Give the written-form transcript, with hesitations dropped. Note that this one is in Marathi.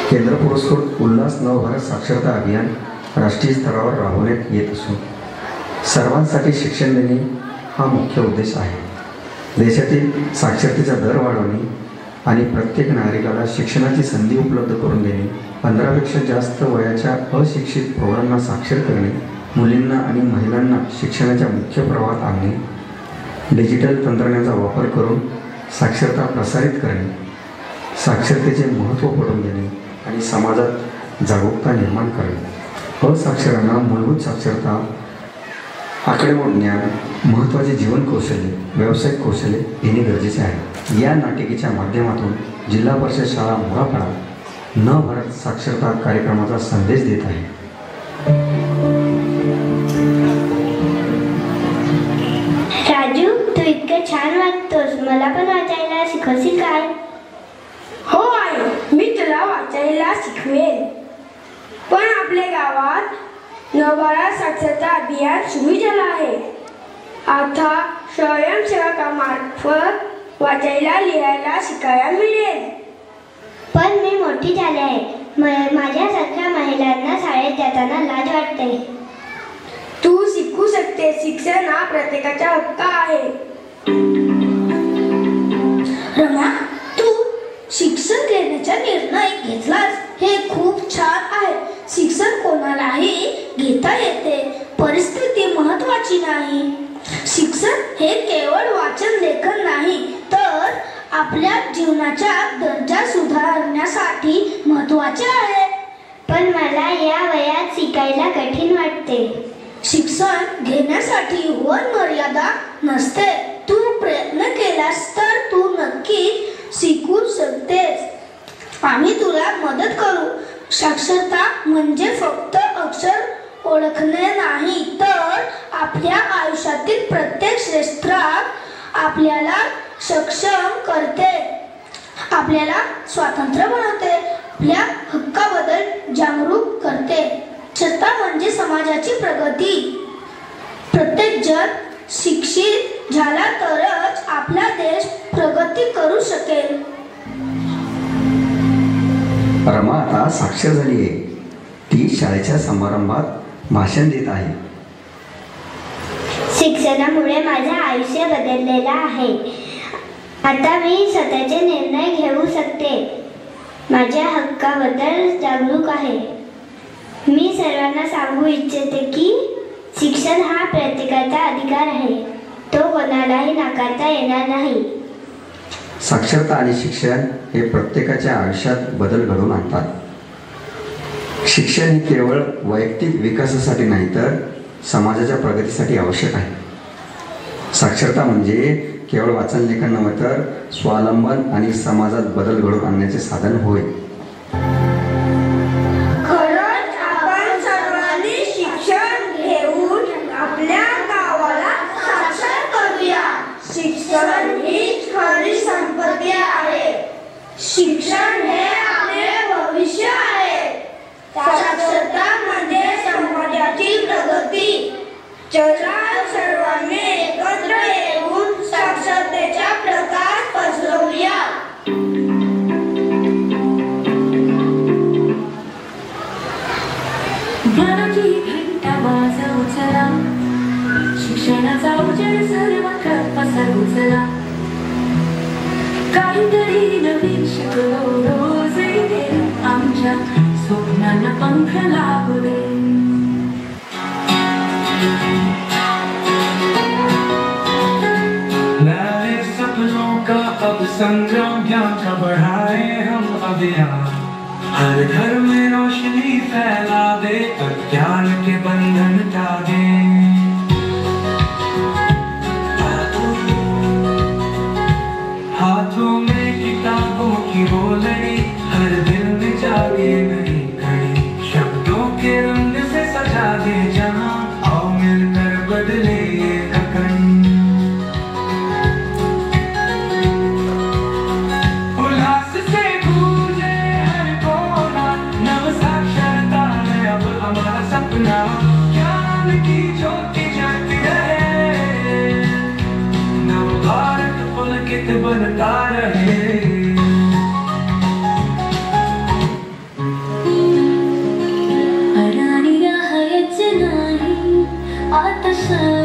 केंद्र पुरस्कृत उल्हास नवभारत साक्षरता अभियान राष्ट्रीय स्तरावर राबवण्यात येत असून सर्वांसाठी शिक्षण देणे हा मुख्य उद्देश आहे. देशातील साक्षरतेचा दर वाढवणे आणि प्रत्येक नागरिकाला शिक्षणाची संधी उपलब्ध करून देणे, 15पेक्षा जास्त वयाच्या अशिक्षित प्रौढांना साक्षर करणे, मुलींना आणि महिलांना शिक्षणाच्या मुख्य प्रवाहात आणणे, डिजिटल तंत्रज्ञानाचा वापर करून साक्षरता प्रसारित करणे, साक्षरतेचे महत्त्व पटवून देणे आणि समाजात जागरूकता निर्माण करणे, असाक्षरांना मूलभूत साक्षरता, आकडेमोड ज्ञान, महत्त्वाचे जीवन कौशल्य, व्यावसायिक कौशल्य देणे गरजेचे आहे. या नाटिकेच्या माध्यमातून जिल्हा परिषद शाळा मोरापाडा नवभारत साक्षरता कार्यक्रमाचा संदेश देत आहे. राजू, तू इतकं छान वाचतोस, मला पण वाचायला शिकवशील काय? हो आई, मी तुला वाचायला शिकवेन. पण आपल्या गावात नवभारत साक्षरता अभियान सुरू झालं आहे. आता स्वयंसेवकामार्फत वाचायला लिहायला शिकायला मिळेल. पण मी मोठी झाले आहे, माझ्यासारख्या महिलांना शाळेत जाताना लाज वाटते. तू शिकू शकते. शिक्षण हा प्रत्येकाचा हक्क आहे. रम्या, तू शिक्षण घेण्याचा निर्णय घेतलास हे खूप छान आहे. शिक्षण कोणालाही घेता येते. परिस्थिती महत्वाची नाही. शिक्षण हे केवळ वाचन लेखन नाही, तर आपल्या जीवनाचा दर्जा सुधारण्यासाठी महत्वाचे आहे. पण मला या वयात शिकायला कठीण वाटते. शिक्षण घेण्यासाठी वय मर्यादा नसते. तू प्रयत्न केलास तर तू नक्की शिकू शकतेस. आम्ही तुला मदत करू. साक्षरता म्हणजे फक्त अक्षर ओळखणे नाही, तर आपल्या आयुष्यातील प्रत्येक क्षेत्रात आपल्याला सक्षम करते, आपल्याला स्वतंत्र बनवते, आपल्या हक्काबद्दल जागरूक करते. साक्षरता म्हणजे समाजाची प्रगती. प्रत्येक जण शिक्षित झाला तरच आपला देश प्रगती करू शकेल. रमा आता साक्षर झाली आहे. ती शाळेच्या समारंभात भाषण देत आहे. शिक्षणामुळे माझे आयुष्य बदललेलं आहे. आता मी स्वतःचे निर्णय घेऊ शकते. माझ्या हक्काबद्दल जागरूक आहे. मी सर्वांना सांगू इच्छिते की शिक्षण हा प्रत्येकाचा अधिकार आहे. तो कोणालाही नाकारता येणार नाही. साक्षरता आणि शिक्षण हे प्रत्येकाच्या आयुष्यात बदल घडवून आणतात. शिक्षण हे केवळ वैयक्तिक विकासासाठी नाही, तर समाजाच्या प्रगतीसाठी आवश्यक आहे. साक्षरता म्हणजे केवळ वाचन लेखन नव्हे, तर स्वावलंबन आणि समाजात बदल घडवून आणण्याचे साधन होय. खरंच आपण सर्वांनी शिक्षण घेऊन आपल्या गावाला साक्षर करूया. शिक्षण हीच खरी संपत्ती आहे. शिक्षण हे आपले भविष्य आहे. साक्षरता म्हणजे समाजाची प्रगती. चला सर्वांनी एकत्र येऊन साक्षरतेचा प्रकाश पसरवूया. ज्ञानाची घंटा वाजवू चला, शिक्षणाचा उजेड सर्वत्र पसरवू चला. काहीतरी नवीन शिकलो रोज इथे, आमच्या स्वप्नांना पंख लागू दे. लाए सपनों का अब संग्राम, ज्ञान का बढ़ाए हम अभियान. हर घर में रोशनी फैला दे, ज्ञान के बंधन मिटा दे. हाथों में किताबों की वो लड़ी, हर दिल में जागे नई घड़ी. शब्दों के रंग से सजा दे जहां, आओ मिलकर बदले ये ककन. उल्लास से गूंजे हर कोना, नव साक्षरता है अब हमारा सपना. ज्ञान की ज्योति जगती रहे, नव भारत पुलकित बनता रहे. आतश